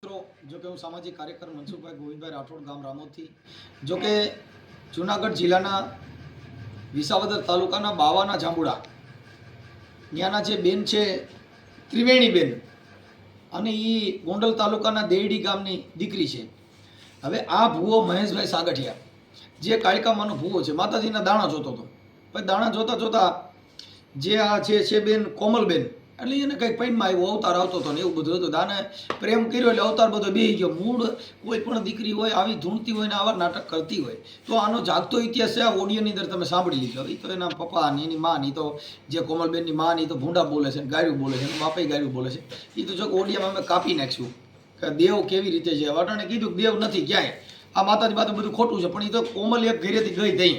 जो कि હું સામાજિક કાર્યકર મનસુખભાઈ ગોવિંદભાઈ રાઠોડ ગામ રામોદથી જો કે જૂનાગઢ જિલ્લાના વિસાવદર તાલુકાના બાવાના જાંબુડા ત્યાંના જે બેન છે ત્રિવેણીબેન અને એ ગોંડલ તાલુકાના દેરડી ગામની દીકરી છે. હવે આ ભૂવો મહેશભાઈ સાગઠિયા જે કાળિકામાનો ભૂવો છે માતાજીના દાણા જોતો હતો. પછી દાણા જોતા જોતા જે આ છે બેન કોમલબેન એટલે એને કંઈક પૈનમાં આવ્યો અવતાર આવતો હતો ને એવું બધું હતું. દાને પ્રેમ કર્યો એટલે અવતાર બધો બેસી ગયો. મૂળ કોઈ પણ દીકરી હોય આવી ધૂણતી હોય ને આવા નાટક કરતી હોય તો આનો જાગતો ઇતિહાસ છે. આ ઓડિયોની અંદર તમે સાંભળી લીધો. એ તો એના પપ્પા ને એની માં ની તો જે કોમલબેનની માં ની તો ભૂંડા બોલે છે, ગાળ્યું બોલે છે, બાપાઈ ગાળ્યું બોલે છે. એ તો જો ઓડિયામાં અમે કાપી નાખ્યું કે દેવ કેવી રીતે છે. વાટાણે કીધું દેવ નથી ક્યાંય, આ માતાજી બાતું બધું ખોટું છે. પણ એ તો કોમલ એક ઘરેથી ગઈ દઈ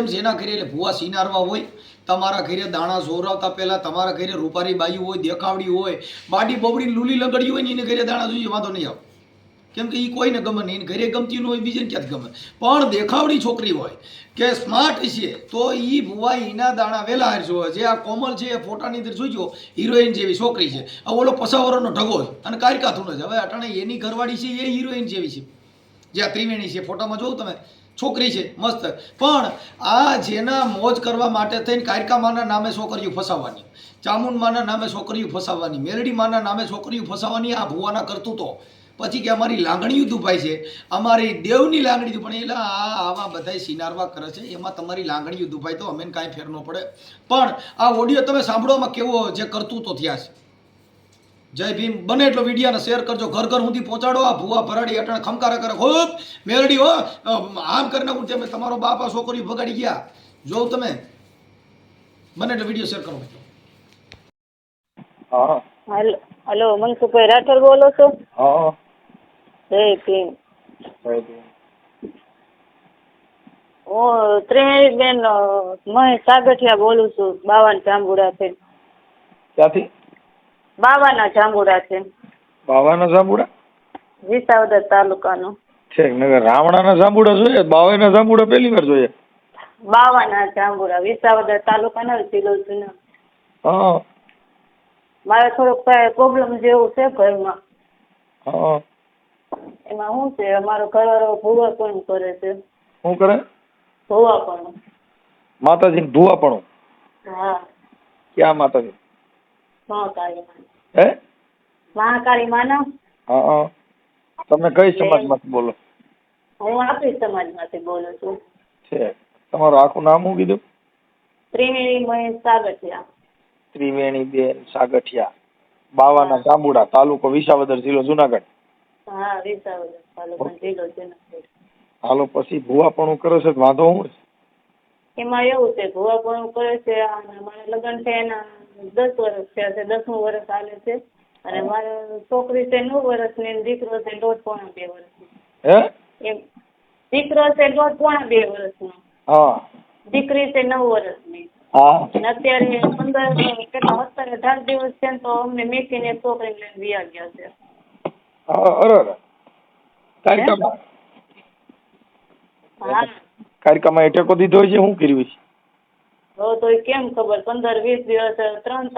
એમ જેના ઘરે એટલે ભૂવા સિનારવા હોય, તમારા ઘરે દાણા જોરાવતા પહેલાં તમારા ઘરે રૂપારી બાયું હોય, દેખાવડી હોય, બાડી બોબડી લૂલી લંગડી હોય ને એને ઘરે દાણા જોઈએ વાંધો નહીં આવે. કેમ કે એ કોઈને ગમે નહીં, એને ઘરે ગમતી ન હોય બીજાને ક્યાંથી ગમે. પણ દેખાવડી છોકરી હોય કે સ્માર્ટ છે તો એ ભૂવા એના દાણા વહેલા હાર જોવે. જે આ કોમલ છે એ ફોટાની અંદર જોઈજો હિરોઈન જેવી છોકરી છે. આ ઓલો પસાવરોનો ઢગો છે અને કારકાથું જ. હવે અટાણે એની ઘરવાળી છે એ હિરોઈન જેવી છે. જે આ ત્રિવેણી છે ફોટામાં જોઉં તમે છોકરી છે મસ્ત. પણ આ જેના મોજ કરવા માટે થઈને કાયકામાના નામે છોકરીઓ ફસાવવાની, ચામુંડમાના નામે છોકરીઓ ફસાવવાની, મેરડીમાના નામે છોકરીઓ ફસાવવાની આ ભુવાના કરતૂતો. પછી કે અમારી લાગણીઓ દુભાઈ છે, અમારી દેવની લાગણી પણ એટલે આવા બધા સિનારવા કરે છે. એમાં તમારી લાગણીઓ દુભાઈ તો અમે કાંઈ ફેર ન પડે. પણ આ ઓડિયો તમે સાંભળવામાં કેવો જે કરતૂતો થયા છે. જય ભીમ. બને એટલો વિડીયોને શેર કરજો, ઘર ઘર સુધી પહોંચાડો. આ ભૂવા ભરાડી અટાણે ખમકારા કરે ખૂબ મેરડી હો આમ કરી નાખું તમે તમારો બાપા છોકરીઓ ભગાડી ગયા. જોઉં તમે બને એટલો વિડીયો શેર કરો. હલો મનસુખભાઈ રાઠોડ બોલો છો? હા. જય ભીમ. હું ત્રિવેણીબેન મહેશ સાગઠિયા બોલું છું, બાવાના જાંબુડા છે. ક્યાંથી? બાવાના જાંબુડા છે, બાવાના જાંબુડા વિસાવદર તાલુકાનો છે. નગર રાવણાના જાંબુડા જોઈએ, બાવાના જાંબુડા પહેલી વાર જોઈએ. બાવાના જાંબુડા વિસાવદર તાલુકાનો જિલ્લો જુનાગઢ. હા. મારે થોડોક પ્રોબ્લેમ જેવું છે ઘરમાં. હા. એમાં શું છે, અમારો ઘરવાળો ભૂવા પણ કરે છે. શું કરે? ભૂવા પણ. માતાજી ભૂવા પણ? હા. ક્યાં માતાજી? મહાકાળી માં. હે? મહાકાળી માના. હા. તમે કઈ સમાજમાંથી બોલો? હું આપણી સમાજમાંથી બોલું છું. છે. તમારું આખું નામ શું કીધું? ત્રિવેણી મહેશ સાગઠિયા. ત્રિવેણીબેન સાગઠિયા, બાવાના જાંબુડા, તાલુકો વિસાવદર, જિલ્લો જુનાગઢ. હા, વિસાવદર તાલુકો, જિલ્લો જુનાગઢ. હાલો, પછી ભૂવાપણું કરે છે વાંધો શું છે? એમાં એવું છે, ભૂવાપણું કરે છે. મારા લગ્ન છે એના 10 વર્ષ થયા છે, 10મું વર્ષ ચાલે છે. અને મારી છોકરી છે 9 વર્ષની, દીકરો છે 1.5-2 વર્ષનો. હે? એમ દીકરો છે 1.5-2 વર્ષનો. હા. દીકરી છે 9 વર્ષની. હા. અને અત્યારે 17-18 દિવસ છે તો અમને મેકીને છોકરીને લઈને વિયા ગયા છે. અરે કારિકામાં? હા. કારિકામાં ટેકો દીધો હોય છે, શું કર્યું છે? તો કેમ ખબર, 15-20 દિવસ 3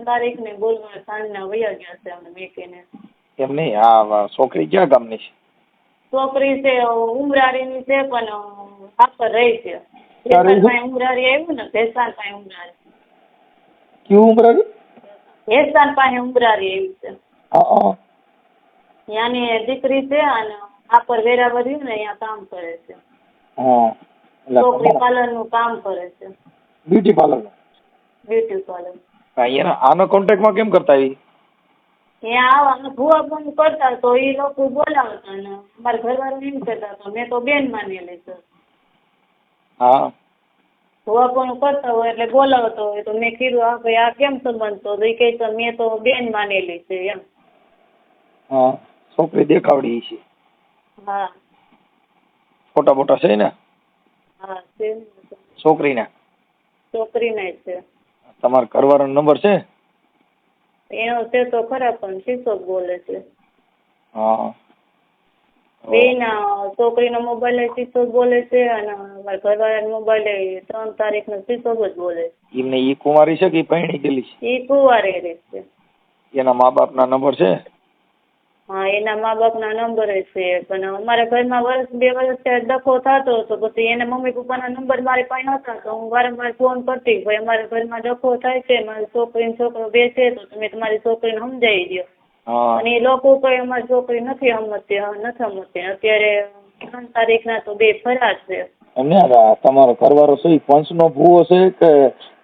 તારીખને બોલવા સાંજના વયા ગયા છે અમને મેકીને. એમ નહીં, આ છોકરી ક્યાં ગામની છે? છોકરી છે ઉમરાળીની છે, પણ આખર રહી છે. ઉમરાળી આવ્યું ને, ભેસાણ પાસે ઉમરાળી. ક્યું ઉમરાળી? ભેસાણ પાસે ઉમરાળી આવી છે. હા. ત્યાંની દીકરી છે અને આખર વેરાવળ રહ્યું ને અહીંયા કામ કરે છે. હા. છોકરી પાર્લરનું કામ કરે છે. Beauty parlour? Beauty parlour. આનો કોન્ટેક્ટમાં કેમ કરતા આવી? ત્યાં આવવાનું ભૂવા પણ કરતા તો એ લોકો બોલાવતા ને અમારા ઘરવાળા એમ કરતા તો મેં તો બેન માનેલી છે. હા. ભૂવા પણ કરતા હોય એટલે બોલાવતો હોય તો મેં કીધું આ ભાઈ આ કેમ સંબંધ તો એ કહે તો મેં તો બેન માનેલી છે એમ. હા. છોકરી દેખાવડી છે? હા. ફોટા બોટા છે ને? હા છે. છોકરીના? છોકરીના છે. તમારા ઘરવાળાનો નંબર છે? એનો છે તો ખરા પણ શીશો બોલે છે. હા. બેના છોકરીનો મોબાઈલ શીશો બોલે છે અને મારા ઘરવાળાનો મોબાઈલ 3 તારીખનો શીશો જ બોલે છે. એમને ઈ કુંવારી છે કે પૈણી ગયેલી છે? એ કુંવારે રહે છે. એના મા બાપના નંબર છે? હા, એના મા બાપના નંબર છે, પણ અમારા ઘરમાં વર્ષ 2 વર્ષ ત્યાં ડખો થતો હતો. પછી એના મમ્મી પપ્પાના નંબર મારી પાસે નહોતા, તો હું વારંવાર ફોન કરતી, ભાઈ અમારા ઘરમાં ડખો થાય છે, મારી છોકરીને છોકરો બેસે તો તમે તમારી છોકરીને સમજાવી દો. હા અને એ લોકો કઈ અમારી છોકરી નથી સમજતી. અત્યારે 3 તારીખના તો 2 ફરાર છે. અને તમારો ઘરવાળો શું ઈ પંચનો ભૂવો છે કે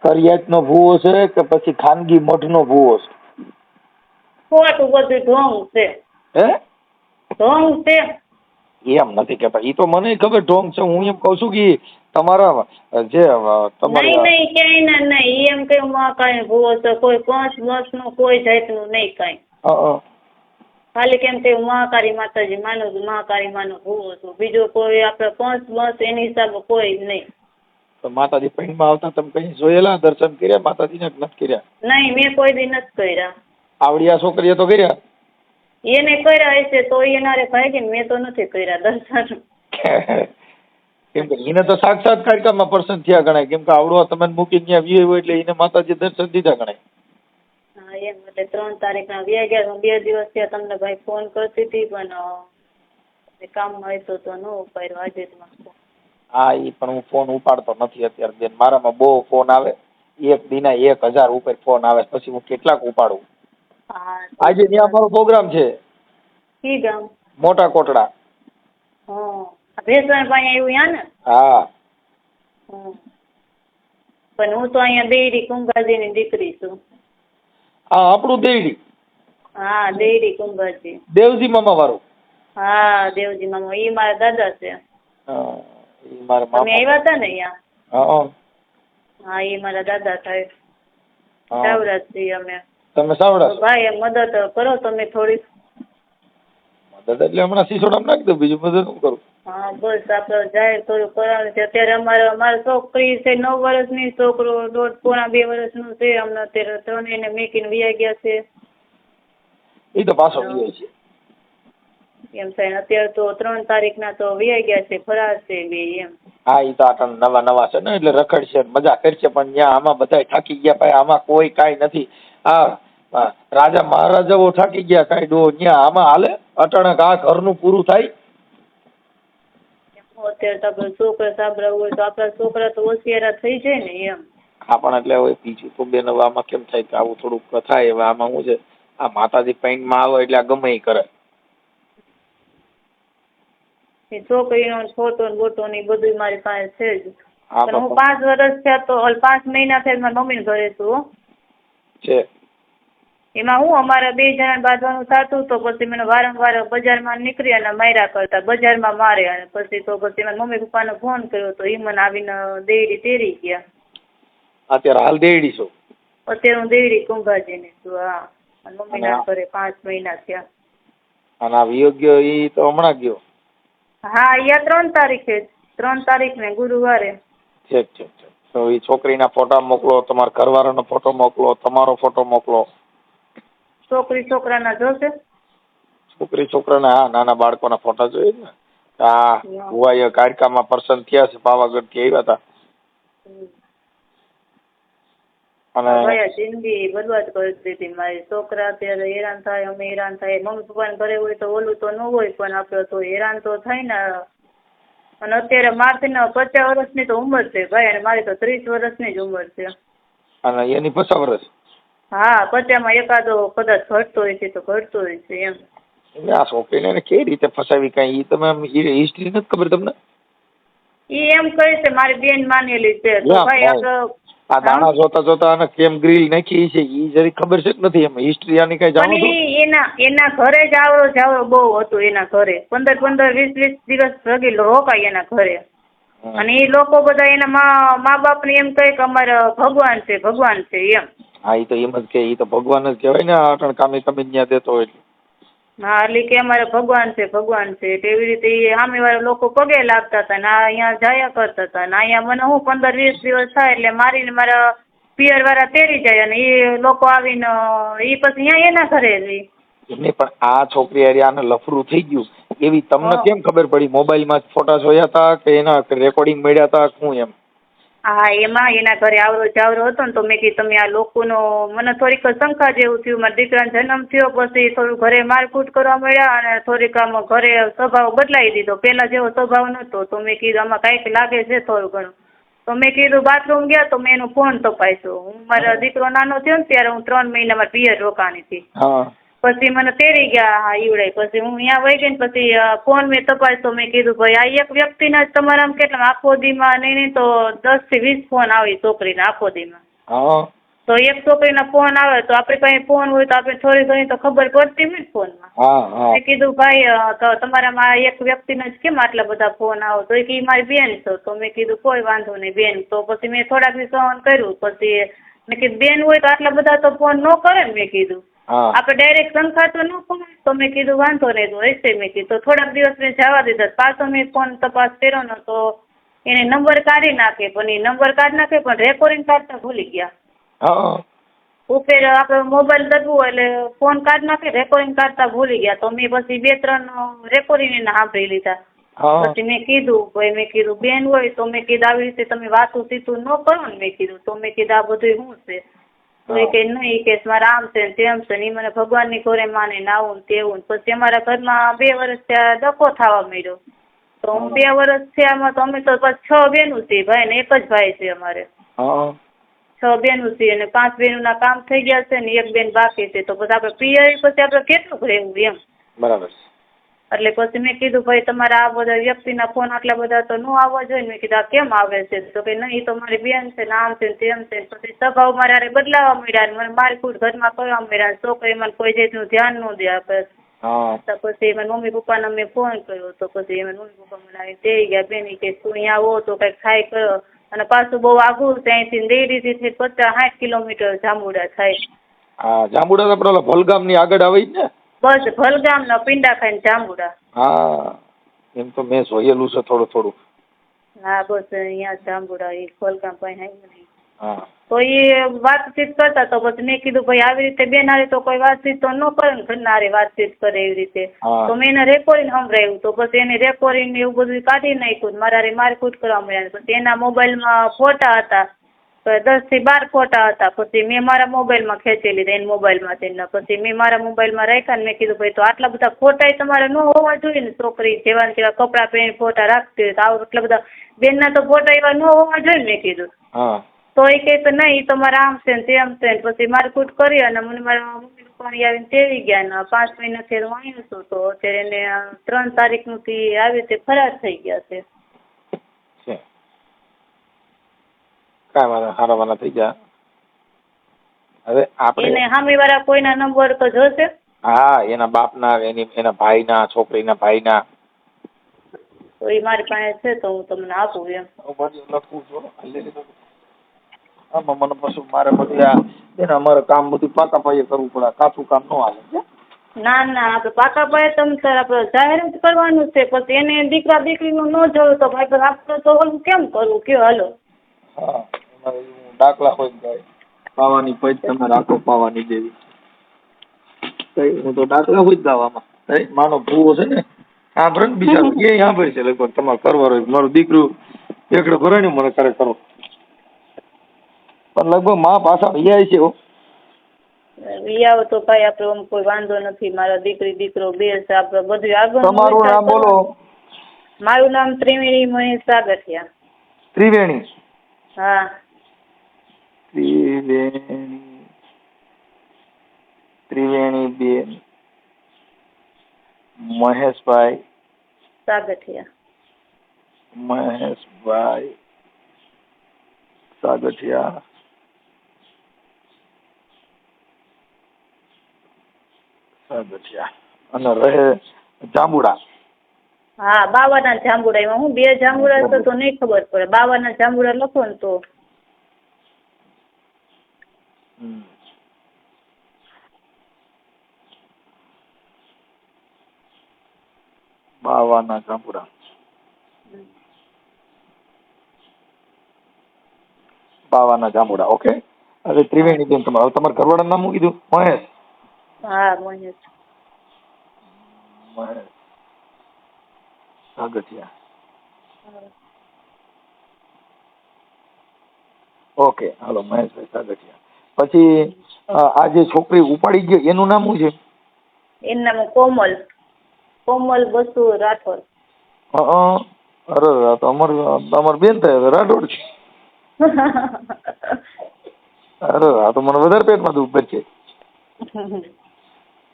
કરિયાતનો ભૂવો છે કે પછી ખાનગી મઠનો ભૂવો છે? ખોટું બધું ઢોંગ છે. હે? ઢોંગ છે. એમ નથી કેતા, ઈ તો મને ખબર ઢોંગ છે. હું એમ કઉ છું કે તમારા જે તમારી નહીં ક્યાંય ના નહીં, એમ કઈ કાંઈ ભૂવો છે, કોઈ પંચ નું કોઈ જાતનું નહીં કાંઈ. ખાલી કેમ કે હું મહાકાળી માતાજી માનું છું, મહાકાળી માનો ભૂવો છું, બીજો કોઈ આપણે પંચ એની હિસાબે કોઈ નહીં. તો માતાજી પૈણમાં આવતા તમે કઈ જોયેલા, દર્શન કર્યા માતાજીને નથી કર્યા? નહીં, મેં કોઈ દી નથી કર્યા. આવડિયા છોકરીએ તો કર્યા? એને કર્યા હશે તો એનારે ભાગી ને, મેં તો નથી કર્યા દર્શન. કેમ કે એને તો સાક્ષાત કાર્યક્રમમાં પર્સન થયા ગણાય, કેમ કે આવડો તમે મૂકી ત્યાં વ્યય હોય એટલે એને માતાજી દર્શન દીધા ગણાય. હા એમ, એટલે 3 તારીખના વ્યા ગયા. હું 2 દિવસ થયા તમને ભાઈ ફોન કરતી હતી, પણ કામમાં હતો તો ન ઉપાડ્યો. આજે જ માં હા, ઈ પણ હું ફોન ઉપાડતો નથી અત્યારે બેન. મારામાં બહુ ફોન આવે, એક દિના 1000 ઉપર ફોન આવે, પછી હું કેટલાક ઉપાડું. હા, આજે ત્યાં અમારો પ્રોગ્રામ છે. કી ગામ? મોટા કોટડા. ભેસણ પાસે આવ્યું યા ને? હા. પણ હું તો અહીંયા દેયડી કુંભાજીની દીકરી છું. હા, આપણું દેવડી. હા, દેયડી કુંભાજી. દેવજી મામા વાળું? હા, દેવજી મામા. ઈ મારા દાદા છે. હા, ઈ મારા તમે મામા. આવ્યા હતા ને અહીંયા? હા. હા, ઈ મારા દાદા થાય. હા. સાવડા છીએ અમે. તમે સાવડા છો? ભાઈ મદદ કરો તમે થોડી. મદદ એટલે હમણાં સિસોડામાં નાખી દઉં, બીજું મદદ શું કરું? હા, બસ આપણે જાહેર થોડું કરવાનું છે. અત્યારે અમારી છોકરી છે 9 વર્ષની, છોકરો 1.5 પોણા 2 વર્ષનું છે. હમણાં અત્યારે 3 એને મેકીને વ્યા ગયા છે. એ તો પાછો ગયો છે. એમ થાય અત્યારે તો 3 તારીખના તો વ્યા ગયા છે, ફરાર છે 2 એમ. હા, ઈ તો આટણ નવા છે ને, એટલે રખડશે મજા કરશે, પણ ત્યાં આમાં બધા થાકી ગયા. ભાઈ આમાં કોઈ કાંઈ નથી. રાજા મહારાજાઓ થાકી ગયા, કાંઈ ડો ત્યાં આમાં હાલે અટાણક આ ઘરનું પૂરું થાય. અત્યારે તો આપણે છોકરા સાબરા હોય તો આપણા છોકરા તો હોશિયારા થઈ જાય ને એમ. હા, પણ એટલે હવે બીજું તો બેન હવે આમાં કેમ થાય કે આવું થોડુંક થાય. હવે આમાં શું છે, આ માતાજી પૈણમાં આવે એટલે આ ગમે ઈ કરે. એ છોકરીનો ફોટો ને બોટો ને બધું મારી પાસે છે જ. હા, પણ હું 5 વર્ષ થયા તો 5 મહિના થયા મારા મમ્મીને ઘરે છું છે. એમાં હું અમારા 2 જણા બાંધવાનું થતું, તો પછી મને વારંવાર બજારમાં નીકળી અને માર્યા કરતા, બજારમાં મારે. અને પછી મારા મમ્મી પપ્પાને ફોન કર્યો તો એ મને આવીને દેયડી તેરી ગયા. અત્યારે હાલ દેયડી છો? અત્યારે હું દેયડી કુંભાજીની છું. હા, અને મમ્મીના ઘરે 5 મહિના થયા. અને આ વિયોગ્ય ઈ તો હમણાં ગયો? હા, અહીંયા 3 તારીખે 3 તારીખને ગુરુવારે. ઠીક. તો એ છોકરીના ફોટા મોકલો, તમારા ઘરવાળાનો ફોટો મોકલો, તમારો ફોટો મોકલો. છોકરી છોકરાના જોશે? છોકરી છોકરાના, હા, નાના બાળકોના ફોટા જોઈએ ને. હા, ભુવાઈ કાર્યક્રમમાં પર્સન થયા છે, પાવાગઢ થી આવ્યા હતા. અને જિંદગી બરબાદ કરી દીધી મારી. છોકરા અત્યારે હેરાન થાય, અમે હેરાન થાય. મમ્મી પપ્પાને ઘરે હોય તો ઓલું તો ન હોય, પણ આપડે તો હેરાન તો થાય ને. અને અત્યારે મારથી 50 વર્ષની તો ઉંમર છે ભાઈ, અને મારી તો 30 વર્ષની જ ઉંમર છે. અને એની 50 વર્ષ? હા, 50માં એકાદો કદાચ ઘટતો હોય છે તો ઘટતો હોય છે એમ. આ છોકરીને કેવી રીતે ફસાવી, કઈ તમે હિસ્ટ્રી નથી ખબર તમને? ઈ એમ કહે છે મારી બેન માનેલી છે. તો ભાઈ આપણે આ દાણા જોતા અને કેમ ગ્રીલ નાખી છે ઈ જરી ખબર છે કે નથી? એમ હિસ્ટ્રી આની કઈ જાણો છો? એના ઘરે જ આવડો બહુ હતું. એના ઘરે 15-20 દિવસ રગી રોકાય એના ઘરે. અને એ લોકો બધા એના મા બાપ ને એમ કહે કે અમારા ભગવાન છે એમ. હા, ઈ તો એમ જ કે ઈ તો ભગવાન જ કહેવાય ને. અટણ કામે ત્યાં દેતો હોય. હા, એટલે કે અમારે ભગવાન છે. એવી રીતે એ સામેવાળા લોકો પગે લાગતા હતા ને અહીંયા જાયા કરતા હતા. ને અહીંયા મને હું 15-20 દિવસ થાય એટલે મારીને મારા પિયર વાળા તેડી જાય, અને એ લોકો આવીને એ પછી અહીંયા એના ઘરે રહી. એમને પણ આ છોકરી હારે આને લફરું થઈ ગયું એવી તમને કેમ ખબર પડી? મોબાઈલમાં ફોટા જોયા હતા કે એના રેકોર્ડિંગ મળ્યા હતા શું એમ? હા, એમાં એના ઘરે આવરો જાવરો હતો ને તો મેં કીધું તમે આ લોકોનો મને થોડીક શંકા જેવું થયું. મારા દીકરાનો જન્મ થયો પછી થોડું ઘરે મારકૂટ કરવા મળ્યા અને થોડીક આમ ઘરે સ્વભાવ બદલાવી દીધો. પહેલા જેવો સ્વભાવ નહોતો. તો મેં કીધું આમાં કાંઈક લાગે છે થોડું ઘણું. તો મેં કીધું બાથરૂમ ગયા તો મેં એનો ફોન તપાસ્યો. હું મારા દીકરો નાનો થયો ને ત્યારે હું 3 મહિના મારા પિયર રોકાણી હતી. હા પછી મને તેડી ગયા હા ઈવડે. પછી હું અહીંયા વહી ગઈ ને પછી ફોન મેં તપાસ્યો. મેં કીધું ભાઈ આ એક વ્યક્તિના જ તમારામાં કેટલા આખો દીમાં નહીં તો 10 થી 20 ફોન આવે છોકરીના આખો દીમાં. હા તો એક છોકરીના ફોન આવે તો આપણે પાસે ફોન હોય તો આપણે થોડી ઘણી તો ખબર પડતી હોય ને ફોનમાં. હા મેં કીધું ભાઈ તો તમારામાં એક વ્યક્તિના જ કેમ આટલા બધા ફોન આવે તો એ મારી બેન છો. તો મેં કીધું કોઈ વાંધો નહીં બેન. તો પછી મેં થોડાક દિવસ સહન કર્યું. પછી મેં કીધું બેન હોય તો આટલા બધા તો ફોન ન કરે ને મેં કીધું. હા આપણે ડાયરેક્ટ શંકા તો ન પડે. તો મેં કીધું વાંધો નહીં તો હશે મેં કીધું. તો થોડાક દિવસ મેં જવા દીધા. પાછો મેં ફોન તપાસ કર્યો ને તો એને નંબર કાઢી નાખે પણ એ નંબર કાઢી નાખે પણ રેકોર્ડિંગ કાઢતા ભૂલી ગયા. હા ઉપર આપણે મોબાઈલ દબવું એટલે ફોન કાઢી નાખે રેકોર્ડિંગ કાઢતા ભૂલી ગયા. તો મેં પછી 2-3 રેકોર્ડિંગ એને સાંભળી લીધા. હા પછી મેં કીધું ભાઈ મેં કીધું બેન હોય તો મેં કીધું આવી રીતે તમે વાતું સીતું ન કરો ને મેં કીધું. તો મેં કીધું આ બધું શું છે. તો એ કે નહીં કે મારા આમ છે ને તેમ છે ને એ મને ભગવાનની ઘોરે માને ને આવું ને તેવું. પછી અમારા ઘરમાં 2 વર્ષ ત્યાં ડકો થવા માંડ્યો. તો હું 2 વર્ષ થયામાં તો અમે તો પછી 6 બહેનું છીએ ભાઈ ને એક જ ભાઈ છે અમારે. હા 6 બહેનું છીએ અને 5 બહેનોના કામ થઈ ગયા છે ને 1 બેન બાકી છે. તો પછી આપણે પિયર પછી આપણે કેટલું રહેવું એમ. બરાબર એટલે પછી મેં કીધું ભાઈ તમારા આ બધા વ્યક્તિના ફોન આટલા બધા તો ન આવવા જોઈએ. મેં કીધું આ કેમ આવે છે. તો કે નહીં તો મારી બેન છે ને આમ છે ને તેમ છે. પછી સ્વભાવ મારે હારે બદલાવા મળ્યા ને મને મારકૂટ ઘરમાં કરવા મળ્યા. છોકરી મને કોઈ જાતનું ધ્યાન ન દે આપે. હા તો પછી મારા મમ્મી પપ્પાને મેં ફોન કર્યો. તો પછી મારા મમ્મી પપ્પા મને આવી તેડી ગયા. બેન કે તું અહીંયા આવો તો કંઈક થાય કરો. અને પાછું બહુ આઘું છે અહીંથી ડેરીથી 50-60 કિલોમીટર જાંબુડા થાય. હા જાંબુડા તો આપણે ભલગામની આગળ આવે જ ને. બસ ભલગામના પિંડા ખાઈને જાંબુડા. હા એમ તો મેં જોયેલું છે થોડું. હા બસ અહીંયા જાંબુડા એ ભલગામ પાસે આવ્યું નહીં. હા તો એ વાતચીત કરતા તો પછી મેં કીધું ભાઈ આવી રીતે બેન હારે તો કોઈ વાતચીત તો ન કરે ને ઘરના હારે વાતચીત કરે એવી રીતે. હા. તો મેં એને રેકોર્ડિંગ સંભળાવ્યું. તો પછી એને રેકોર્ડિંગ એવું બધું કાઢી નાખ્યું. મારા હારે મારકૂટ કરવા મળ્યા. પછી એના મોબાઈલમાં ફોટા હતા. 10 થી 12 ફોટા હતા. પછી મેં મારા મોબાઈલમાં ખેંચી લીધા એના મોબાઈલમાંથી. પછી મેં મારા મોબાઈલમાં રાખ્યા ને મેં કીધું ભાઈ તો આટલા બધા ફોટા તમારે ન હોવા જોઈએ ને. છોકરી જેવા તેવા કપડાં પહેરીને ફોટા રાખતી હોય તો આવું એટલા બધા બેનના તો ફોટા એવા ન હોવા જોઈએ ને મેં કીધું. હા તો એ કહે તો નહીં એ તો મારા આમ છે ને તેમ છે ને. પછી મારકૂટ કરી અને મને મારા મમ્મી પપ્પા આવીને તેડી ગયા ને 5 મહિનાથી હું આવ્યું છું. તો અત્યારે એને 3 તારીખથી આવી રીતે ફરાર થઈ ગયા છે. કાંઈ વાંધો હારાવાના થઈ ગયા. હવે આપણે એને સામેવાળા કોઈના નંબર તો જોશે. હા એના બાપના એના ભાઈના છોકરીના ભાઈના તો એ મારી પાસે છે તો હું તમને આપું એમ. લખું છું આમાં મને પછી મારે બધું એને અમારે કામ બધું પાકા પાયે કરવું પડે. કાચું કામ ન હાલે. ના ના આપણે પાકા પાયે તમે સર આપણે જાહેર જ કરવાનું છે. પછી એને દીકરા દીકરીનું ન જોયું તો ભાઈ આપણે તો ઓલું કેમ કરવું કયો હાલો. હા દાખલા હોય જાય પાવાની પૈજ તમે રાખો પાવાની જેવી. હું તો દાખલા હોય જ ગાવામાં માનો ભૂવો છે ને સાંભળે ને બિચારો એ સાંભળે છે લગભગ તમારે કરવાનો મારું દીકરું એકડે ભરાય ને મને કરે કરો પણ લગભગ માં પાછા અહીંયા છે. આવો તો ભાઈ આપણે આમ કોઈ વાંધો નથી. મારા દીકરી દીકરો બે છે. આપણે બધું આગળ. તમારું નામ બોલો. મારું નામ ત્રિવેણી મહેશ સાગઠિયા. ત્રિવેણી. હા ત્રિવેણી બેન મહેશભાઈ સાગઠિયા. મહેશભાઈ સાગઠિયા અને રહે જાંબુડા. હા બાવાના જાંબુડા. એમાં હું 2 જાંબુડા તો નહીં ખબર પડે. બાવાના જાંબુડા લખો ને તો. બાવાના જાંબુડા. બાવાના જાંબુડા. ઓકે. અરે ત્રિવેણી બેન તમારું ઘરવાળાનું નામ મૂકી કીધું? મહેશ. હા મહેશ. મહેશ સાગઠિયા. ઓકે, હાલો મહેશભાઈ સાગઠિયા. પછી આ જે છોકરી ઉપાડી ગઈ એનું નામ શું છે? એનું નામ કોમલ, કોમલ બસુ રાઠોડ. અરે આ તો અમાર બેન થાય રાઠોડ છે. અરે આ તો મને વધારે પેટમાં દુખ છે.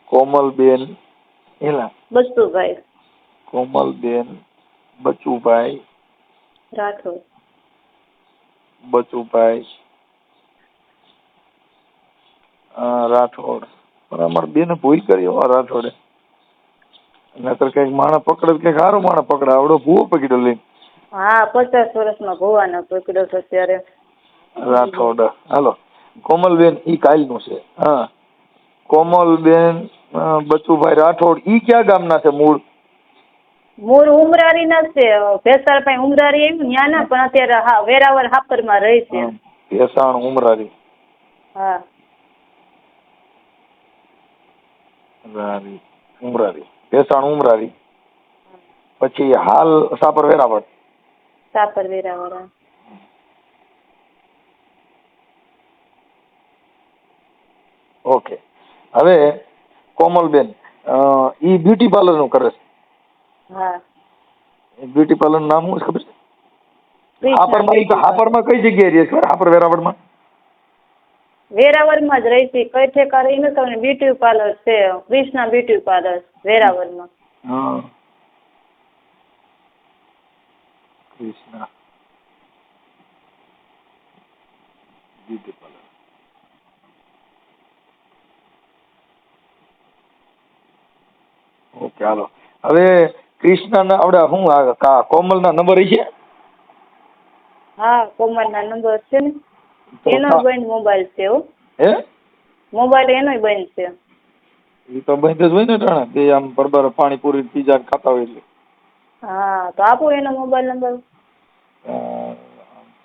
કોમલબેન એલા બસુભાઈ, કોમલબેન બચુભાઈ રાઠોડ. બચુભાઈ રાઠોડ. પણ અમારે બેને ભૂલ કરી રાઠોડે. નતર કઈક માણસ પકડે કઈક સારો માણસ પકડે. આવડો ભૂવો પકડ્યો લઈને. હા 50 વર્ષમાં ભોવાના પકડ્યો તો ત્યારે. રાઠોડ. હાલો કોમલબેન ઈ કાલનું છે. હા કોમલબેન બચુભાઈ રાઠોડ ઈ ક્યાં ગામના છે મૂળ? મૂળ ઉમરારી ના છે. ભેસાળ પાસે ઉમરારી આવ્યું ત્યાં ના, પણ અત્યારે હા વેરાવળ હાપરમાં રહે છે. ભેસાણ ઉમરારી. હા ઉમરારી ભેસાણ ઉમરારી. પછી હાલ સાપર વેરાવળ. સાપર વેરાવળ. ઓકે. હવે કોમલબેન ઈ બ્યુટી પાર્લર નું કરે છે. હા બ્યુટી પાર્લર નું નામ શું છે ખબર છે? કૃષ્ણા હાપરમાં કઈ જગ્યાએ રહે છે? હાપર વેરાવળમાં? વેરાવળમાં જ રહી છે. કઈ ઠેકા રહી નથી. તમને બ્યુટી પાર્લર છે કૃષ્ણા બ્યુટી પાર્લર વેરાવળમાં. હા કૃષ્ણા બ્યુટી પાર્લર. ઓકે હાલો. હવે કૃષ્ણના આવડે શું કોમલ ના નંબર છે? હા કોમલ ના નંબર છે ને. એનો બંધ મોબાઈલ છે હો. હે મોબાઈલ એનો બંધ છે. એ તો બંધ જ હોય ને ટાણા તે આમ બરાબર પાણીપુરી પીઝા ખાતા હોય એટલે. હા તો આપો એનો મોબાઈલ નંબર.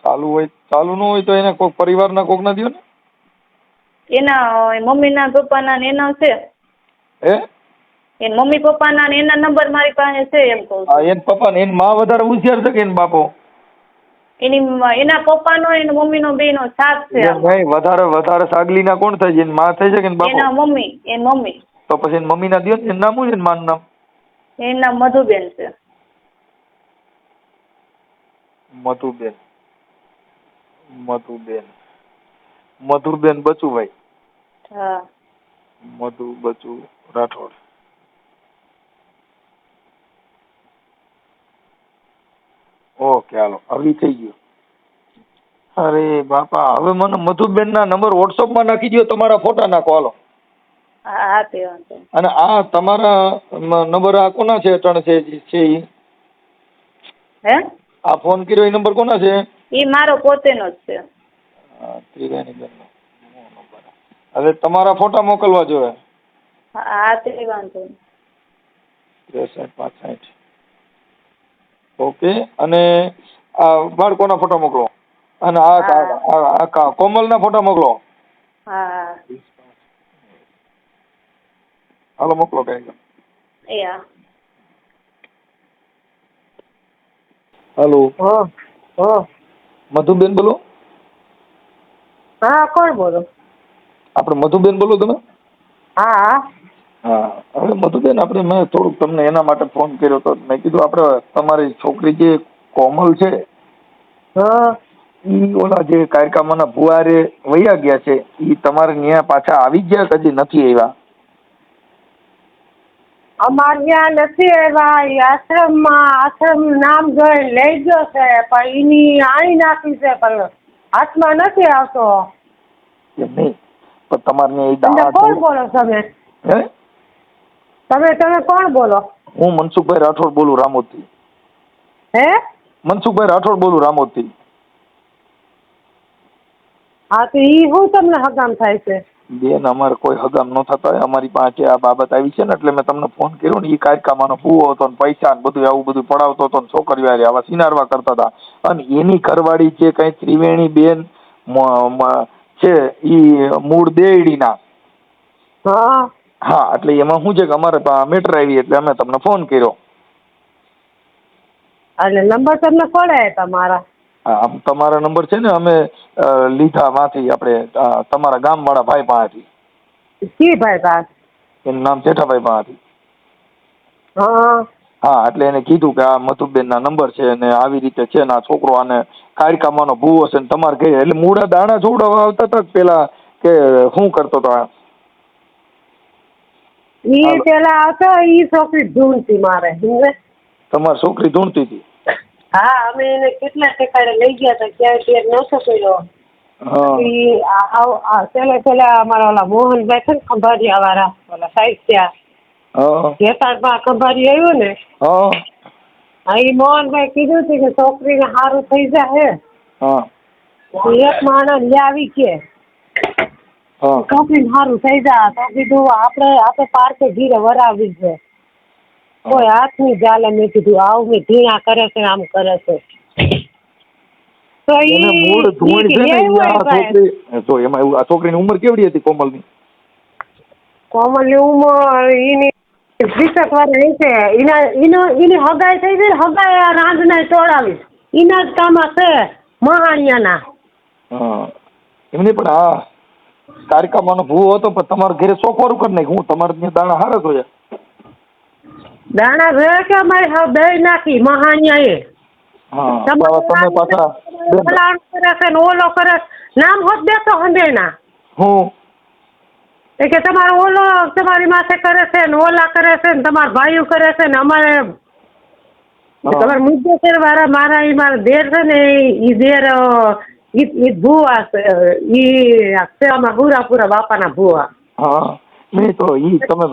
ચાલુ હોય ચાલુ ન હોય તો એને કોઈક પરિવારના કોક ના દો ને. એના મમ્મીના પપ્પાના ને એના છે. હે એના મમ્મી પપ્પાના ને એના નંબર મારી પાસે છે એમ કહું છું. એન પપ્પા ને એની માં વધારે હોશિયાર છે કે એન બાપો? એના પપ્પાનો એના મમ્મીનો બેનો સાથ છે. નહીં વધારે સાગલીના કોણ થાય છે? એની માં થાય છે કે એન બાપો? એના મમ્મી. એની મમ્મી. તો પછી એની મમ્મીના દો ને. એનું નામ શું છે? એનું માનું નામ? એનું નામ મધુબેન છે. મધુબેન. મધુબેન બચુભાઈ. હા મધુ બચુ રાઠોડ. ઓકે હાલો હવે થઈ ગયું. અરે બાપા હવે મને મધુબેન ના નંબર વોટ્સઅપ માં નાખી દો. તમારા ફોટા નાખો હાલો. હા હા તે વાંધો. અને આ તમારા નંબર આ કોના છે? અટણ છે ઈ? હે આ ફોન કર્યો એ નંબર કોના છે? એ મારો પોતેનો જ છે. ત્રિવેણી બેન નો નંબર. હવે તમારા ફોટા મોકલવા જોઈએ. હા તે વાંધો. 6365. ઓકે. અને આ બાળકોના ફોટા મોકલો. અને આ કોમલના ફોટા મોકલો. હા હાલો મોકલો કઈ. એ હા. હાલો હા મધુબેન બોલો? હા કોણ બોલો? આપણે મધુબેન બોલો તમે? હા હા હવે મધુબેન આપણે મેં થોડુંક તમને એના માટે ફોન કર્યો હતો. મેં કીધું આપણે તમારી છોકરી જે કોમલ છે હા ઈ ઓલા જે કાયકામાના ભુવારે વયા ગયા છે ઈ તમારે ન્યા પાછા આવી ગયા કે હજી નથી આવ્યા? અમારે ત્યાં નથી આવ્યા. એ આશ્રમ નામ જોઈ લઈ ગયો છે પણ એની આણી નાખી છે પણ હાથમાં નથી આવતો. એમ નહીં પણ તમારે તમે ન્યા કોણ બોલો તમે? હે તમે કોણ બોલો? હું મનસુખભાઈ રાઠોડ બોલું રામોદથી. હે મનસુખભાઈ રાઠોડ બોલું રામોદથી. હા તો ઈ શું તમને હગામ થાય છે? બેન અમારે કોઈ હગામ ન થતા હોય. અમારી પાસે આ બાબત આવી છે ને એટલે મેં તમને ફોન કર્યો ને. એ કાયકામાનો ફૂવો હતો ને પૈસા ને બધું આવું બધું પડાવતો હતો ને છોકરીઓ આવા સિનારવા કરતા હતા. અને એની ઘરવાળી જે કઈ ત્રિવેણી બેન છે ઈ મૂળ દેડીના. હા હા એટલે એમાં શું છે કે અમારે મેટર આવી એટલે અમે તમને ફોન કર્યો. એટલે નંબર તમને કોણે તમારા? હા, તમારા નંબર છે ને અમે લીધા માંથી આપણે તમારા ગામવાળા ભાઈ પાસેથી. કી ભાઈ પાસ? એનું નામ જેઠાભાઈ પાસેથી. હા. હા, એટલે એને કીધું કે આ મધુબેનના નંબર છે અને આવી રીતે છે ને આ છોકરો આને કાયકામાંનો ભૂવો છે ને તમારે ઘરે એટલે મૂળા દાણા જોવડાવવા આવતા હતા પેલા કે શું કરતો હતો આ? ઈ પેલા આવતો ઈ છોકરી ઢૂંઢતી મારે સમજે. તમારી છોકરી ઢૂંઢતી હતી? હા, અમે એને કેટલા ઠેકાણે લઈ ગયા હતા, ક્યાંય નહોતો કર્યો. હા. પેલા અમારા ઓલા મોહનભાઈ છે ને ખંભાળિયા વાળા ઓલા સાહિત્યા હા. જેતાળમાં ખંભાળી આવ્યું ને. હા. હા, ઈ મોહનભાઈ કીધું હતું કે છોકરીને સારું થઈ જાય. હા. એક માણસ લઈ આવી કે હા. છોકરીને સારું થઈ જાય તો કીધું આપણે પાર્કે ઘીરે વરાવી છે. કોઈ હાથ ની ચાલે. મેં કીધું આવું મેં ઢીણા કરે છે આમ કરે છે. તો એને મૂળ ધૂણ છે ને ઈ આ છોકરી તો એમાં એવું આ છોકરીની ઉંમર કેવડી હતી કોમલની? કોમલની ઉંમર એની 20 વર્ષ છે. એની હગાઈ થઈ ગઈ. હગાઈ રાંધના તોડાવી એના જ કામમાં છે મહાણિયાના. હા, એમને પણ આ કારકામાંનો ભૂવો હતો પણ તમારા ઘરે સોખવારું કરી નાખ્યું. હું તમારે ત્યાં દાણા હારા જોયા. દાણા રહે કે અમારી દઈ નાખી મહાણિયાએ. હા, તમે પાછા કરે છે ને ઓલો કરે નામ હોત દેતો હંદેના. હું એ કે તમારો ઓલો તમારી માથે કરે છે ને ઓલા કરે છે ને તમારા ભાઈઓ કરે છે ને અમારે તમારે મુદ્દે છે મારા ઈ મારા દેર છે ને ઈ દેર ઈ ભૂવા છે. ઈ અમારા પૂરા બાપાના ભૂવા. હા, નહીં તો ઈ તમે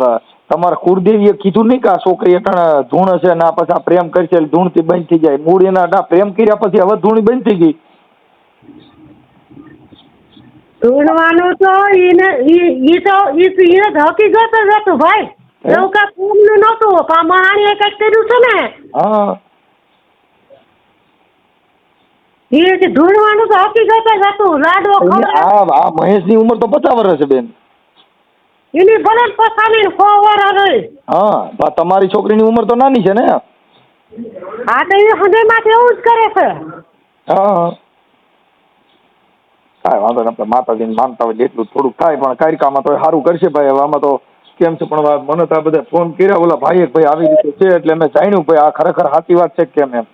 તમારા કુળદેવીએ કીધું નહીં કે આ છોકરી અટાણે ધૂણ છે ને પછી આ પ્રેમ કરશે એટલે ધૂણથી બંધ થઈ જાય. મૂળ એના પ્રેમ કર્યા પછી હવે ધૂણી બંધ થઈ ગઈ. ધૂણવાનું તો ઈ હકીકત જ હતું ભાઈ. એવું કાંઈ પ્રેમનું નહોતું પણ મહાણીએ કંઈક કર્યું છે ને. હા, એ ધૂણવાનું તો હકીકત જ હતું. લાડવો ખવડાવ્યો. આ મહેશની ઉંમર તો 50 વર્ષ છે બેન. એની ભલે પસાની 100 વર્ષ રહી. હા, તમારી છોકરીની ઉંમર તો નાની છે ને. હા, તો એ હૃદયમાંથી એવું જ કરે છે. હા, કાંઈ વાંધો નહીં. આપણે માતાજીને માનતા હોય એટલું થોડુંક થાય પણ કાયકામાં તો સારું કરશે ભાઈ. હવે આમાં તો કેમ છે પણ મને તો આ બધા ફોન કર્યા ઓલા ભાઈ ભાઈ આવી રીતે છે એટલે મેં જાણ્યું ભાઈ આ ખરેખર સાચી વાત છે કેમ એમ.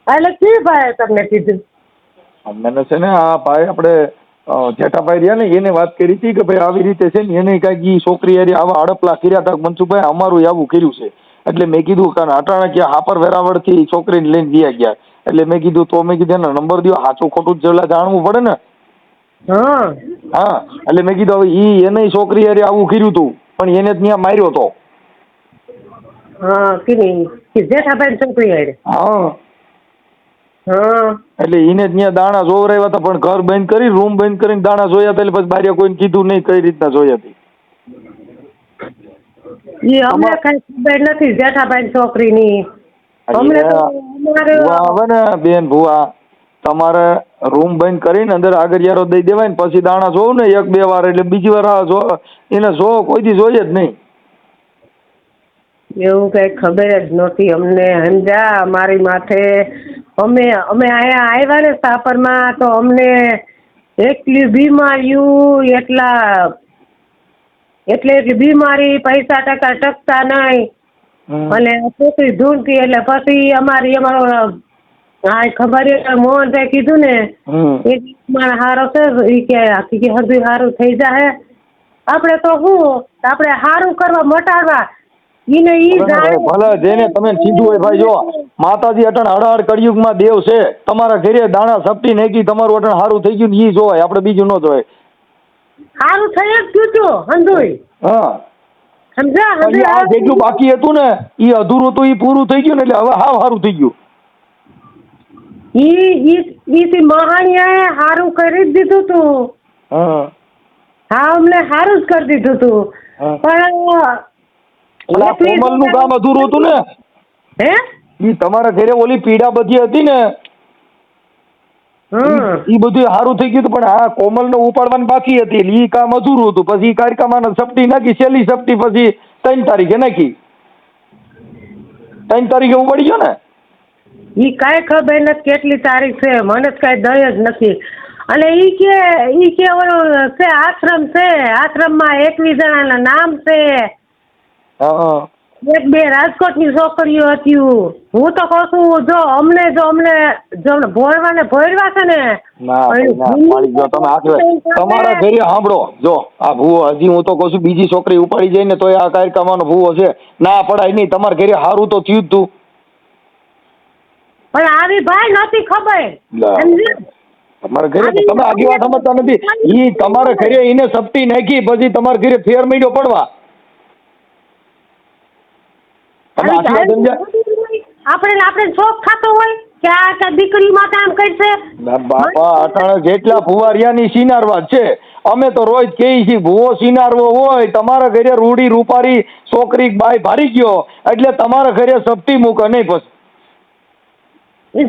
એટલે કી ભાઈ તમને કીધું? મને છે ને આ ભાઈ આપણે જેઠાભાઈ રહ્યા ને એને વાત કરી હતી કે ભાઈ આવી રીતે છે ને એને કાંઈક ઈ છોકરી હારે આવા હડપલા કર્યા હતા મનસુખભાઈ અમારું આવું કર્યું છે. એટલે મેં કીધું કે અટાણે ક્યાં હાપર વેરાવળથી છોકરીને લઈને ગયા ગયા. એટલે મેં કીધું તો મેં કીધું એનો નંબર દો. સાચું ખોટું જેટલા જાણવું પડે ને. હા, એટલે મેં કીધું હવે ઈ એને છોકરી હારે આવું કર્યું હતું પણ એને ત્યાં માર્યો હતો. હા, કીની જેઠાભાઈ છોકરી હારે. હા, એટલે એને ત્યાં દાણા જોવરાવ્યા હતા પણ ઘર બંધ કરી રૂમ બંધ કરીને દાણા જોયા હતા. એટલે પછી બારે કોઈને કીધું નહીં કઈ રીતના જોયા હતી. ઈ અમને કઈ ખબર નથી જેઠાભાઈ છોકરીની. અમને તો હવે ને બેન ભુવા તમારે રૂમ બંધ કરીને અંદર આગળિયારો દઈ દેવાય ને પછી દાણા જોવું ને 1-2 વાર એટલે બીજી વાર જો એને જો કોઈ દી જોઈએ જ નહીં. એવું કઈ ખબર જ નહોતી અમને. સમજા મારી માથે અમે અહીંયા આવ્યા ને સાપરમાં તો અમને એટલી બીમારીઓ એટલી બીમારી પૈસા ટકા ટકતા નહીં. અને છોકરી ઢૂંઢતી એટલે પછી અમારો હા ખબર મોહનભાઈ કીધું ને એ મારા હારો છે એ કે હજી સારું થઈ જાય. આપણે તો શું આપણે સારું કરવા મટાડવા ભલે જેને તમે કીધું હોય ભાઈ જો માતાજી અટણ હળહળ કળિયુગમાં દેવ છે. તમારા ઘરે દાણા સપટી નાખી તમારું અટણ સારું થઈ ગયું ને ઈ જોવાય આપણે બીજું ન જોવાય. સારું થઈ જ ગયું હંધુય. હા, સમજા આ જેટલું બાકી હતું ને ઈ અધૂરું હતું ઈ પૂરું થઈ ગયું ને એટલે હવે હાવ સારું થઈ ગયું. ઈ મહાણીયાએ સારું કરી જ દીધું તું. હા, અમને સારું જ કરી દીધું તું પણ કોમલનું કામ અધૂરું હતું ને. હે ઈ તમારા ઘરે ઓલી પીડા બધી હતી ને ઈ બધું સારું થઈ ગયું પણ આ કોમલને ઉપાડવાની બાકી હતી એટલે ઈ કામ અધૂરું હતું. પછી ઈ કાર્યક્રમ સપટી નાખી છેલ્લી સપટી પછી 3 તારીખે નાખી. 3 તારીખે ઉપાડી ગયો ને. ઈ કાંઈ ખબર નથી કેટલી તારીખ છે, મને જ કાંઈ દય જ નથી. અને ઈ કે ઓલું છે આશ્રમ છે, આશ્રમમાં 21 જણાના નામ છે, હા 1-2 રાજકોટની છોકરીઓ હતી. હું તો કહું છું જો અમને ભોળવા છે ને ના ભાઈ ના મારી જો તમે તમારા ઘરે સાંભળો, જો આ ભૂવો હજી હું તો કહું છું બીજી છોકરી ઉપાડી જાય ને તો આ કાયકામાનો ભૂવો છે, ના પડાય નહીં. તમારા ઘરે સારું તો થયું જ તું, પણ આવી ભાઈ નથી ખબર. તમારા ઘરે તમે આગી વાત સમજતા નથી. ઈ તમારા ઘરે એને સપટી નાખી પછી તમારા ઘરે ફેર મહિનો પડવા. આપણે શોખ થતો હોય કે આ દીકરી માટે આમ કરશે. બાપા અટાણે જેટલા ફુવારિયાની સિનારવા છે, અમે તો રોજ કહી છીએ ભૂવો સિનારવો હોય તમારા ઘરે રૂડી રૂપારી છોકરી બાય ભારી ગયો એટલે તમારા ઘરે સપટી મૂકે નહીં. પછી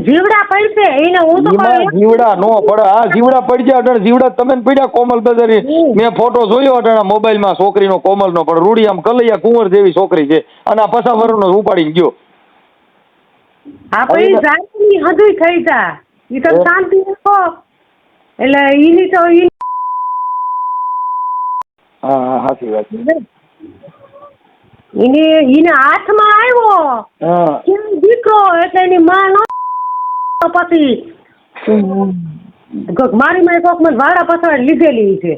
જીવડા પડશે એને હું તો જીવડા નો પડે. આ જીવડા પડી જાય અટાણે જીવડા તમે પડ્યા કોમલ બજારી. મેં ફોટો જોયો અટાણે મોબાઈલમાં છોકરીનો કોમલનો, પણ રૂડી આમ કલૈયા કુંવર જેવી છોકરી છે અને આ 50 વર્ષનો ઉપાડી ગયો. આપણે જાતની હદુય થઈ જા. ઈ તો શાંતિ રાખો એટલે ઈની તો હા સાચી વાત છે. ઈને હાથમાં આવ્યો કે દીકરો એટલે એની માં નો પછી મારી માં કોક મને વાડા પસવાડ લીધેલી છે.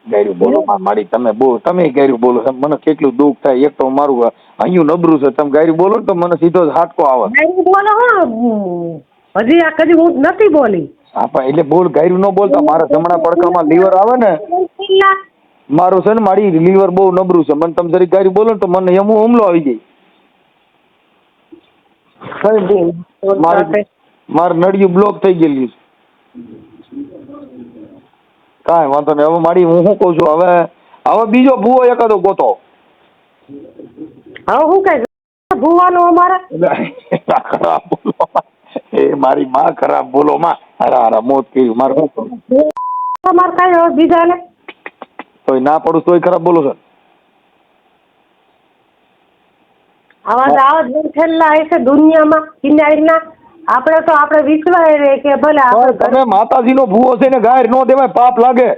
ગાયરું બોલો મારી તમે ગાયરું બોલો, મને કેટલું દુઃખ થાય. એક તો મારું અહીંયા નબરું છે, તમે ગાયરું બોલો ને તો મને સીધો હાટકો આવે. ગાયરું બોલો હો, હજી આ કદી હું નથી બોલી. હા એટલે બોલ, ગાયરું ન બોલતા. મારા જમણા પડકામાં લીવર આવે ને, મારું છે ને મારી લીવર બહુ નબરું છે. મને તમે જરી ગાયરું બોલો ને તો મને એમ હુમલો આવી જાય. મારું નળિયું બ્લોક થઈ ગયેલું છે. કાંઈ વાંધો નહીં. હવે મારી હું શું કહું છું, હવે બીજો ભૂવો એકાદો ગોતો. હવે હું કઈ ભૂવાનો અમારે ખરાબ બોલો એ મારી માં ખરાબ બોલો માં. હારા મોત કર્યું મારે શું કરું. તમારે કઈ બીજા ને તોય ના પડું તોય ખરાબ બોલો છો. આવા જ છેલ્લા હશે દુનિયામાં કિનારીના. આપણે તો આપણે વિશ્વાય રે કે ભલે તમે માતાજીનો ભૂવો છે ને ગાયર નો દેવાય, પાપ લાગે.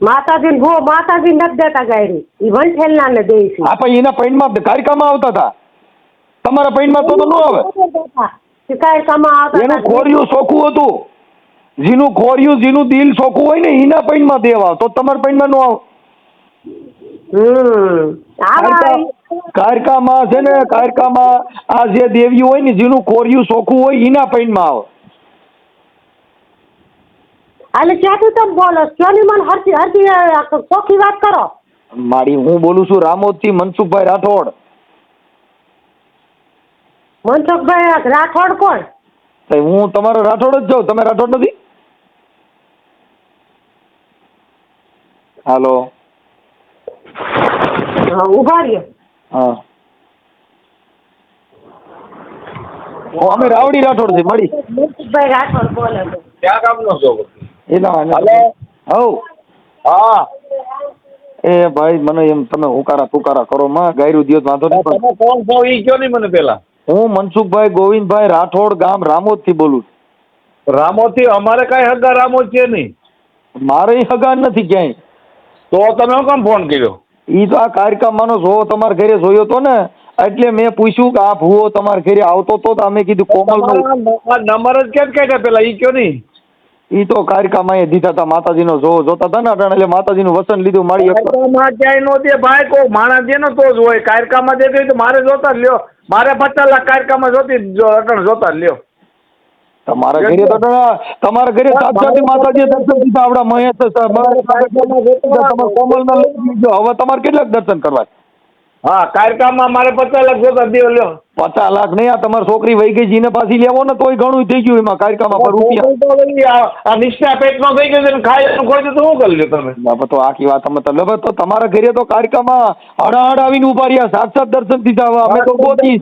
માતાજી ભૂવો માતાજી નથી દેતા ગાયરી, ઈ વંઠેલના ને દે છે. હા પણ એના પૈણમાં કારિકામાં આવતા હતા, તમારા પૈણમાં તો ન આવે. કારિકામાં આવતા એનું ખોરિયું ચોખ્ખું હતું. જેનું દિલ ચોખ્ખું હોય ને એના પૈણમાં દેવા, તો તમારા પૈણમાં ન આવે. કારકામાં છે ને, કારકામાં આ જે દેવી હોય ને જેનું ખોરિયું ચોખ્ખું હોય એના પૈણમાં આવે. એટલે ક્યાંથી તમે બોલો છો ને? મને હરતી ચોખ્ખી વાત કરો. મારી હું બોલું છું રામોદથી મનસુખભાઈ રાઠોડ. મનસુખભાઈ રાઠોડ કોણ? હું તમારો રાઠોડ જ જાઉં. તમે રાઠોડ નથી? હાલો ઉભા રહ્યો. હા અમે રાવડી રાઠોડ છે મળી. મનસુખભાઈ રાઠોડ બોલે છે. ક્યાં કામનો છો? હા એ ભાઈ મને એમ તમે હુકારા તુકારા કરો માં ગાયરું દિયો વાંધો નહીં. તમે કોણ છો ઈ કયો નહીં મને પેલા. હું મનસુખભાઈ ગોવિંદભાઈ રાઠોડ, ગામ રામોદ થી બોલું. રામોથી અમારે કઈ હગા રામોદ છે નહીં. મારે હગા નથી ક્યાંય. તો તમે શું કામ ફોન કર્યો? ઈ તો આ કાર્યક્રમમાં જો તમારા ઘરે જોયો તો ને એટલે મેં પૂછ્યું કે આ ભૂવો તમારા ઘરે આવતો તો અમે કીધું કોમલ નંબર જ કેમ કાઢ્યા પેલા ઈ કયો નહીં. ઈ તો કાર્યક્રમમાં એ દીધા હતા માતાજીનો જોતા હતા ને એટલે માતાજીનું વચન લીધું. મારી ક્યાંય નો દે ભાઈ, કોઈ માણસ દે ને તો જ હોય. કાર્યક્રમમાં દે તો મારે જોતા જ લ્યો. મારે 50 લાખ કાર્યક્રમમાં જોતા જ લ્યો. તમારા ઘરે તો તમારા ઘરે સાક્ષાત માતાજી દર્શન દીધા આપડા મહેશ કોમલના લઈ લીધો. હવે તમારે કેટલાક દર્શન કરવા? હા કાર્યક્રમમાં મારે 50 લાખ જોતા દે લ્યો. 50 લાખ નહીં, આ તમારી છોકરી વહી ગઈ જીને પાછી લેવો ને તોય ઘણું થઈ ગયું એમાં કાર્યક્રમમાં પર રૂપિયા. આ નિષ્ઠા પેટમાં થઈ ગયું ખાઈ ખોઈ તો શું કરી લ્યો તમે? બાપા તો આખી વાત અમે તો તમારા ઘરે તો કાર્યક્રમમાં હડાહડ આવીને ઉભા રહ્યા, સાક્ષાત દર્શન દીધા. અમે તો ગોતી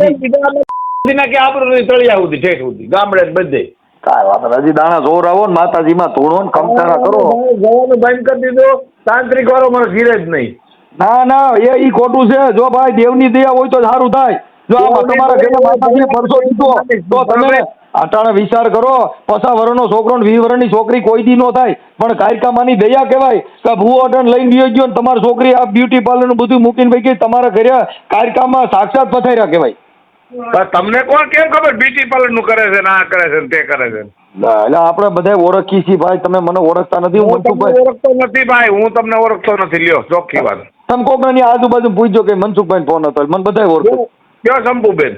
કે આપણું તળિયા સુધી ઠેઠ સુધી ગામડે બધે કાંઈ વાત હજી દાણા જોર આવો ને માતાજીમાં ધૂણો ને કમતારા કરો. જવાનું બંધ કરી દીધું. તાંત્રિક વાળો મને ધીરે જ નહીં. ના એ ખોટું છે. જો ભાઈ દેવની દયા હોય તો સારું થાય. જો આમાં તમારા ઘરે માતાજીએ પરસો દીધો તો તમે અટાણે વિચાર કરો, 50 વર્ષનો છોકરો ને 20 વર્ષની છોકરી કોઈ દી નો થાય, પણ કાયકામાંની દયા કહેવાય કે ભૂવો અટાણ લઈને ગયો ગયો ને તમારી છોકરી આ બ્યુટી પાર્લર નું બધું મૂકીને ભાઈ ગઈ, તમારા ઘરે કાયકામાં સાક્ષાત પથાર્યા કહેવાય. પણ તમને કોણ કેમ ખબર બ્યુટી પાર્લર નું કરે છે ને આ કરે છે ને તે કરે છે? એટલે આપણે બધા ઓળખીએ છીએ ભાઈ, તમે મને ઓળખતા નથી. હું તમને ઓળખતો નથી ભાઈ, હું તમને ઓળખતો નથી. લ્યો ચોખ્ખી વાત. તમે કોક ની આજુબાજુ પૂછજો કે મનસુખભાઈ ફોન હતો, મને બધા ઓળખે. કયો શંભુબેન?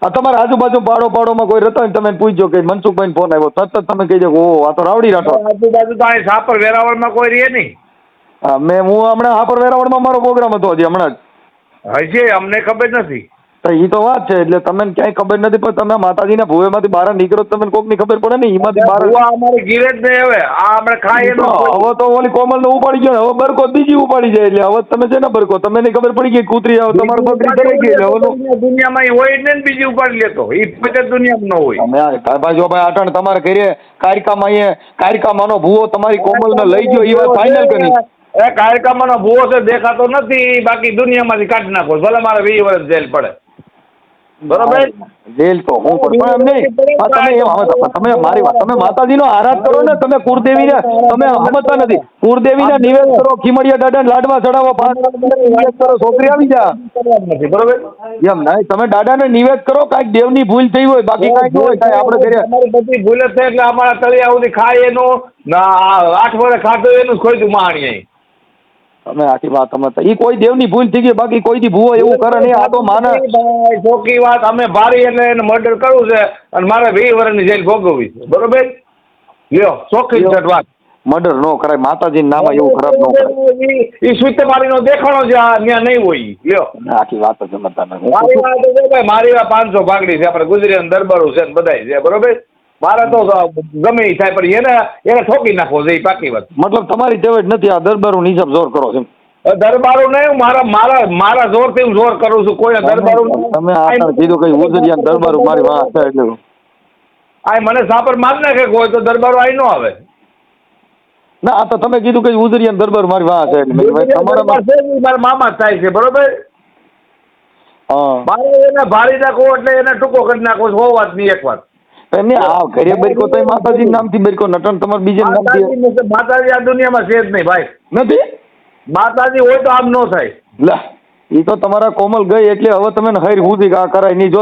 આ તમારા આજુબાજુ પાડોમાં કોઈ રહેતા હોય ને તમે પૂછજો કે મનસુખભાઈ ફોન આવ્યો, તરત જ તમે કહી દો ઓ આ તો રાવડી રાઠોડ. આજુબાજુ તો અહીં સાપર વેરાવળમાં કોઈ રહે નહીં. હા, હું હમણાં હાપર વેરાવળમાં મારો પ્રોગ્રામ હતો હજી હમણાં જ. હજી અમને ખબર નથી. તો એ તો વાત છે, એટલે તમને ક્યાંય ખબર નથી, પણ તમે માતાજીના ભૂવેમાંથી બહાર નીકળો તમને કોકની ખબર પડે ને એમાંથી બહાર. અમારી ગીરેજ ને હવે આ આપણે ખાઈએ હવે તો ઓલી કોમલ ને ઉપાડી ગયો, હવે બરકો બીજી ઉપાડી જાય, એટલે હવે તમે છે ને બરકો તમને નહીં ખબર પડી ગઈ કૂતરી આવે તમારી બકરી ચડાઈ ગઈ. હવે દુનિયામાં હોય ને બીજી ઉપાડી લેતો, એ પછી દુનિયામાં ન હોય. અમે ભાઈ જો ભાઈ અટાણ તમારે ઘરે કાયકામાંનો ભૂવો તમારી કોમલ ને લઈ ગયો, એ વાત ફાઇનલ કરી. એ કાયકામાંનો ભૂવો છે દેખાતો નથી, બાકી દુનિયામાંથી કાઢી નાખો, ભલે મારે 20 વર્ષ જેલ પડે. બરોબર? જેલ તો હું પણ એમ નહીં. તમે મારી વાત, તમે માતાજીનો આરાધ કરો ને, તમે કુળદેવીને તમે સમજતા નથી. કુળદેવીને નિવેદ કરો, ખીમડિયા દાદાને લાડવા ચડાવો, 5 નિવેદ કરો, છોકરી આવી જા. બરોબર? એમ નહીં, તમે દાદાને નિવેદ કરો, કાંઈક દેવની ભૂલ થઈ હોય, બાકી કાંઈક હોય કાંઈ આપણે ઘરે અમારી બધી ભૂલ જ છે, એટલે અમારા તળિયા સુધી ખાય એનું 8 વર્ષ ખાધું એનું જ ખોઈતું માણી. તમે આખી વાત સમજતા, એ કોઈ દેવની ભૂલ થઈ ગઈ, બાકી કોઈ દી ભૂવો એવું કરે નહીં. આ તો માને ચોખ્ખી વાત, અમે ભારી એટલે એને મર્ડર કરવું છે અને મારે 20 વર્ષની જેલ ભોગવવી છે. બરોબર? લ્યો ચોખ્ખી વાત. મર્ડર નો કરાય, માતાજીના નામે એવું ખરાબ ન કરાય. એ સુતમારીનો દેખાણો છે, ત્યાં નહીં હોય. લ્યો આખી વાત જ સમજતા નથી. મારી વાત છે ભાઈ, મારી વાત 500 ભાગડી છે, આપણે ગુજરાત દરબારું છે ને બધાય છે. બરોબર? મારે તો ગમે એ થાય, પણ એને ઠોકી નાખવો છે, એ પાકી વાત. મતલબ તમારી ટેવ નથી આ દરબારું નિજામ જોર કરો છો? દરબારું નહીં, મારા જોરથી હું જોર કરું છું. કોઈ દરબારું તમે આ કીધું કઈ ઉજરિયા દરબારું મારી વાત છે એટલે આ મને સાપર માર નાખે કોઈ તો દરબારું આઈ ન આવે. ના, આ તો તમે કીધું કે ઉજરિયા દરબાર મારી વાત છે એટલે મારા મામા જ થાય છે. બરોબર? હા, મારે એને ભારી નાખો એટલે એને ટૂંકો કરી નાખો. 100 વાત ની એક વાત. એમને આ ઘરે બરકો તો માતાજી નામથી બરકો, નટન તમારે બીજે નામથી. માતાજી આ દુનિયામાં છે જ નહીં ભાઈ. નથી માતાજી હોય તો આમ ન થાય. લા, એ તો તમારા કોમલ ગઈ એટલે હવે તમે હૈર હુદી આ કરાય નહીં.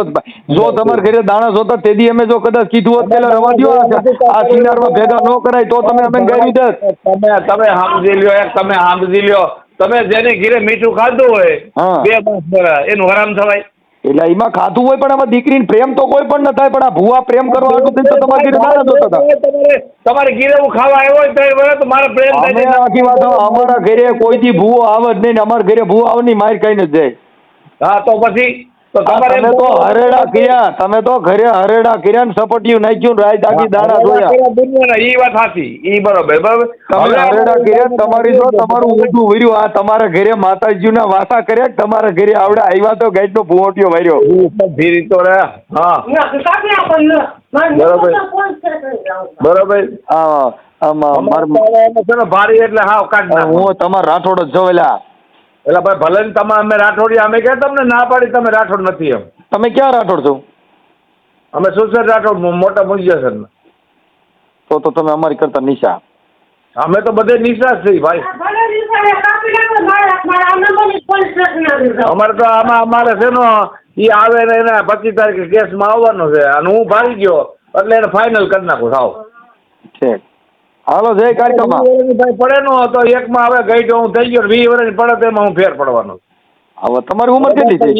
જો તમારા ઘરે દાણા જોતા તેદી અમે જો કદાચ કીધું હોત પેલા રવા દ્યો, આ સિનારમાં ભેગા ન કરાય તો તમે અમે ગઈ દે. તમે સમજી લ્યો, તમે સમજી લ્યો, તમે જેને ઘરે મીઠું ખાધું હોય 2 માસ એનું હરામ થવાય. એટલે એમાં ખાધું હોય પણ આમાં દીકરીને પ્રેમ તો કોઈ પણ ન થાય, પણ આ ભૂવા પ્રેમ કરવા હાટુ થઈને તો તમારા ઘરે દાણા જોતા હતા. તમારે ઘરે હું ખાવા આવ્યો હોય તો મારે પ્રેમ અમે આખી વાત, અમારા ઘરે કોઈ દી ભૂવો આવે જ નહીં ને અમારા ઘરે ભૂવો આવે નહીં, માર કઈ જ જાય. હા તો પછી તો તમારે તમે તો હરેડા કર્યા, તમે તો ઘરે હરેડા કર્યા ને સપટિયું નાખ્યું રાય દાગી દાણા જોયા. ઈ વાત સાચી, ઈ બરોબર. બરોબર, તમે હરેડા કર્યા, તમારી જો તમારું ઊંધું વર્યું. આ તમારા ઘરે માતાજીના વાસા કર્યા, તમારા ઘરે આવડા આવ્યા તો ગાઈડ નો ભૂવટિયો વર્યો. ધીરી તો રે. હા બરોબર. હા, ભારી એટલે હા કાઢ નાખો. હું તમારા રાઠોડ જ જોવેલા. એટલે ભાઈ ભલે ને તમે અમે રાઠોડિયા, અમે ક્યાં તમને ના પાડી તમે રાઠોડ નથી? એમ તમે ક્યાં રાઠોડ છો? અમે સુસર રાઠોડ, મોટા મુંજસર. તો તમે અમારી કરતા નિશા. અમે તો બધે નિશા જ છીએ ભાઈ. અમારે તો આમાં અમારે છે ને એ આવે ને એને 25 તારીખે કેસમાં આવવાનો છે અને હું ભારી ગયો એટલે એને ફાઇનલ કરી નાખું. સાવ ઠીક. હાલો જય કાર્યક્રમમાં. ભાઈ પડે નો તો એકમાં હવે ગઈ તો હું થઈ ગયો, 20 વર્ષની પડે તો એમાં હું ફેર પડવાનો. હવે તમારી ઉંમર કેટલી થઈ?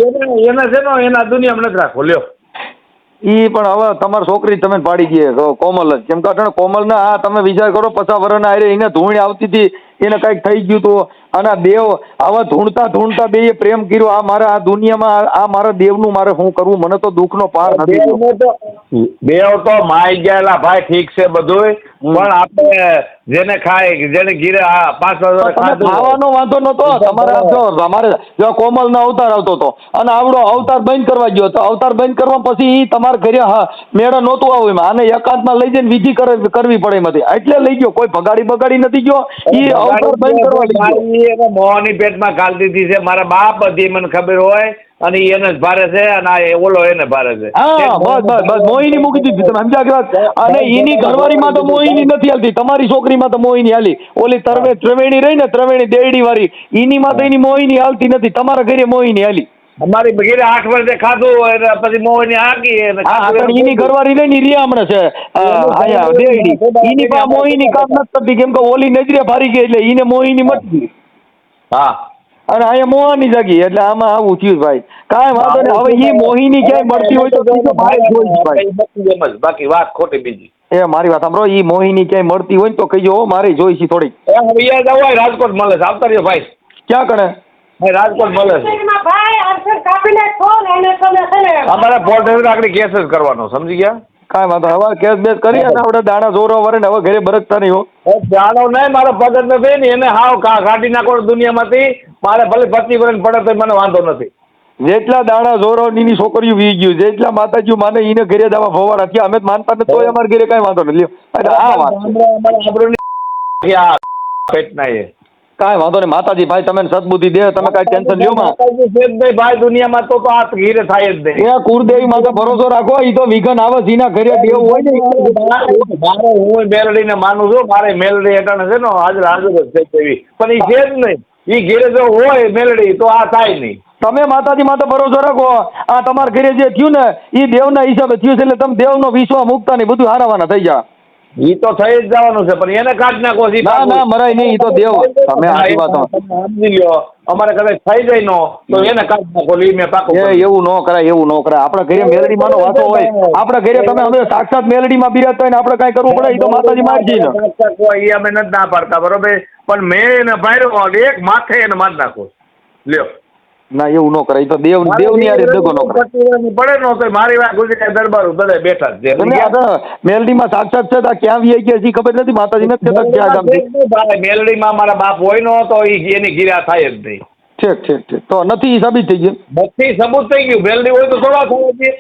એને છે ને એના દુનિયામાં નથી રાખવો. લ્યો ઈ પણ હવે તમારી છોકરી તમે પાડી ગઈ કોમલ જ. કેમ કે કોમલ ને હા તમે વિચાર કરો 50 વર્ષના આરે એને ધૂણ આવતી હતી, એને કઈક થઈ ગયું હતું અને આ દેવ આવા ધૂણતા બે પ્રેમ કર્યો. આ મારા આ દુનિયામાં આ મારા દેવનું મારે શું કરવું? મને તો દુઃખનો પાર નથી. દેવ તો માઈ ગયેલા ભાઈ, ઠીક છે બધું, પણ આપણે જેને ખાય જેને ગીરે 5 વર્ષ ખાવાનો વાંધો નતો. તમારે અમારે જો કોમલ નો અવતાર આવતો હતો અને આવડો અવતાર બંધ કરવા ગયો તો અવતાર બંધ કરવા પછી ઈ તમારા ઘરે મેળા નહોતું આવ્યું. આને એકાંતમાં લઈ જઈને વિધિ કરવી પડે એમાંથી એટલે લઈ ગયો. કોઈ ભગાડી બગાડી નથી ગયો. ઈ સંસાર બંધ કરવા લીધો. મારી એને મોહની પેટમાં ગાળ દીધી છે મારા બાપ બધી મને ખબર હોય અને ઈ એને જ ભારે છે અને આ ઓલો એને ભારે છે. હા બસ મોહિની મૂકી દીધી તમે સમજ્યા કે વાત? અને એની ઘરવાળીમાં તો મોહિની નથી હાલતી, તમારી છોકરીમાં તો મોહિની હાલી. ઓલી ત્રવેણી રહી ને ત્રવેણી દેરડી વાળી, એની માં તો એની મોહિની હાલતી નથી, તમારા ઘરે મોહિની હાલી. અમારી ઘરે 8 વર્ષે ખાધું એટલે પછી મોહની હાકી અને હા પણ એની ઘરવાળી રહી ને રિયા હમણાં છે આયા દેરડી, એની પા મોહિની કામ નથી કરતી કેમ કે ઓલી નજરે ભારી ગઈ એટલે એને મોહિની મટી. હા અને અહીંયા મોહાની જાગી એટલે આમાં આવું થયું ભાઈ. કાંઈ વાંધો નહીં, હવે ઈ મોહિની ક્યાંય મળતી હોય તો બીજો ભાઈ જોઈશ ભાઈ. બાકી વાત ખોટી બીજી. એ મારી વાત સાંભળો, ઈ મોહિની ક્યાંય મળતી હોય ને તો કહીજો હો, મારે જોઈશી થોડીક. અહીંયા જવું હોય રાજકોટ મળે છે, આવતા રહ્યો ભાઈ. ક્યાં કણે? ભાઈ રાજકોટ મળે છે. ભાઈ અરસર કાપીને ફોન અને તમે છે ને અમારે પોર્ટ આગળ કેસ જ કરવાનો, સમજી ગયા? કાંઈ વાંધો નહીં. હવે કેસ બેસ કરી અને આપણે દાણા જોરો વરે ને હવે ઘરે બરકતા નહીં હો. જાણો નહીં, મારો પગત નથી ને એને હાવ કાઢી નાખો દુનિયામાંથી. મારે ભલે 25 વર્ષ પડે તો મને વાંધો નથી. જેટલા દાણા જોરો ની છોકરીઓ વી ગયું, જેટલા માતાજીઓ માને એને ઘરે દાવા ફવાડા થયા, અમે માનતા નથી તોય અમારે ઘરે કાંઈ વાંધો નથી. લ્યો આ વાત પેટના એ કાંઈ વાંધો નહીં માતાજી ભાઈ, તમે સદબુદ્ધિ દે, તમે કાંઈ ટેન્શન લ્યો માં. ભાઈ દુનિયામાં તો આ ઘીરે થાય જ નહીં. એ કુળદેવી માતા ભરોસો રાખો, ઈ તો વિઘન આવે જીના ઘરે દેવું હોય ને. મારે હું મેલડીને માનું છું, મારે મેલડી હેઠળ છે ને હાજર હાજર જ છે તેવી, પણ ઈ છે જ નહીં. ઈ ઘેરે જો હોય મેલડી તો આ થાય નહીં. તમે માતાજી માતા ભરોસો રાખો, આ તમારા ઘરે જે થયું ને ઈ દેવના હિસાબે થયું છે, એટલે તમે દેવનો વિશ્વાસ મૂકતા નહીં, બધું હારાવાના થઈ જાય. ઈ તો થઈ જ જવાનું છે પણ એને કાઢી નાખો. ના ના મરાય નહીં, ઈ તો દેવ. તમે આખી વાત સમજી લ્યો, અમારે કદાચ થઈ જાય નો તો એને કાઢી નાખો. ઈ મેં પાકો એવું ન કરાય, એવું ન કરાય. આપણા ઘરે મેલડીમાં નો વાતો હોય, આપણા ઘરે તમે હવે સાક્ષાત મેલડીમાં બિરાજતા હોય ને આપણે કાંઈ કરવું પડે, ઈ તો માતાજી મારજી ને. ઈ અમે નથી ના પાડતા બરોબર, પણ મેં એને ભાર્યો એક માથે એને મારી નાખો. લ્યો ના એવું ન કરાય, ઈ તો દેવની હારે દગો ન કરાય. પડે નો તો મારી વાત ગુજરાત દરબાર બધા બેઠા જ છે. મેલડીમાં સાક્ષાત છે તો ક્યાં વી ગયા છે ખબર નથી, માતાજી નથી કહેતા ક્યાં ગામથી. મેલડીમાં મારા બાપ હોય નો તો એની ગીરા થાય જ નહીં. ઠીક ઠીક ઠીક, તો નથી સાબિત થઈ ગયું. નથી સબૂત થઈ ગયું. મેલડી હોય તો થોડા થવા દે.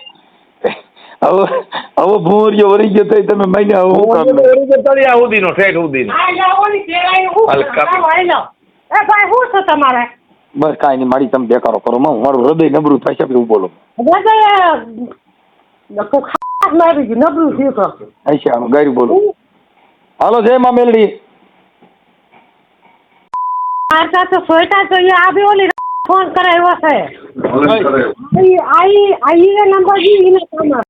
હવે ભૂરિયો વળી ગયો તો તમે મહિને હવે હું કામ તળિયા સુધીનો ઠેઠ સુધીનો. ભાઈ શું છે તમારે? બસ કાંઈ નહીં, મારી તમે બેકારો કરો માં, મારું હૃદય નબળું થાય છે એવું બોલો. મારી ગયું નબળું થયું તો અચ્છા ગાયરું બોલો. હાલો જય માં મેલડી. મારતા તો સોયટા તો એ આવી ઓલી ફોન કરાવ્યો છે. આઈ નંબર જી એને કામ